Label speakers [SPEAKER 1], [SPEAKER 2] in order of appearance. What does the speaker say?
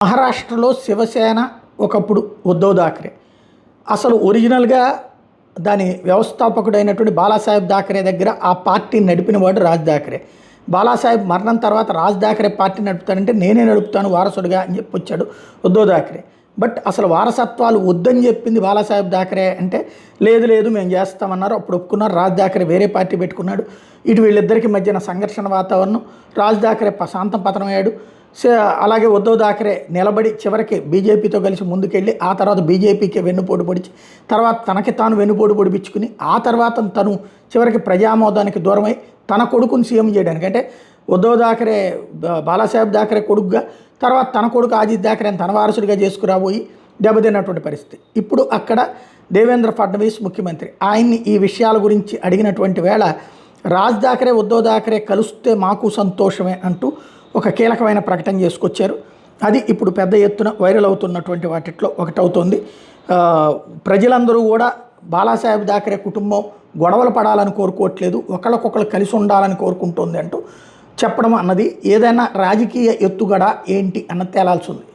[SPEAKER 1] మహారాష్ట్రలో శివసేన ఒకప్పుడు ఉద్ధవ్ థాక్రే అసలు ఒరిజినల్గా దాని వ్యవస్థాపకుడైనటువంటి బాలాసాహెబ్ థాక్రే దగ్గర ఆ పార్టీని నడిపినవాడు రాజ్ థాక్రే. బాలాసాహెబ్ మరణం తర్వాత రాజ్ థాక్రే పార్టీ నడుపుతానంటే నేనే నడుపుతాను వారసుడిగా అని చెప్పి వచ్చాడు ఉద్ధవ్ థాక్రే. బట్ అసలు వారసత్వాలు వద్దని చెప్పింది బాలాసాహెబ్ థాక్రే అంటే లేదు లేదు మేము చేస్తామన్నారు. అప్పుడు ఒప్పుకున్నారు. రాజ్ థాక్రే వేరే పార్టీ పెట్టుకున్నాడు. ఇటు వీళ్ళిద్దరికి మధ్యన సంఘర్షణ వాతావరణం. రాజ్ థాక్రే శాంతం పతనమయ్యాడు. అలాగే ఉద్ధవ్ థాక్రే నిలబడి చివరికి బీజేపీతో కలిసి ముందుకెళ్ళి ఆ తర్వాత బీజేపీకి వెన్నుపోటు పొడిచి తర్వాత తనకి తాను వెన్నుపోటు పొడిపించుకుని ఆ తర్వాత తను చివరికి ప్రజామోదానికి దూరమై తన కొడుకుని సీఎం చేయడానికి అంటే ఉద్ధవ్ థాక్రే బాలాసాహెబ్ థాక్రే కొడుకుగా తర్వాత తన కొడుకు అజిత్ థాక్రేని తన వారసుడిగా చేసుకురాబోయి దెబ్బతిన్నటువంటి పరిస్థితి. ఇప్పుడు అక్కడ దేవేంద్ర ఫడ్నవీస్ ముఖ్యమంత్రి. ఆయన్ని ఈ విషయాల గురించి అడిగినటువంటి వేళ రాజ్ థాక్రే ఉద్ధవ్ థాక్రే కలిస్తే మాకు సంతోషమే అంటూ ఒక కీలకమైన ప్రకటన చేసుకొచ్చారు. అది ఇప్పుడు పెద్ద ఎత్తున వైరల్ అవుతున్నటువంటి వాటిలో ఒకటవుతోంది. ప్రజలందరూ కూడా బాలాసాహెబ్ థాక్రే కుటుంబం గొడవలు పడాలని కోరుకోవట్లేదు, ఒకళ్ళకొకళ్ళు కలిసి ఉండాలని కోరుకుంటోంది అంటూ చెప్పడం అన్నది ఏదైనా రాజకీయ ఎత్తుగడ ఏంటి అన్నది తేలాల్సి ఉంది.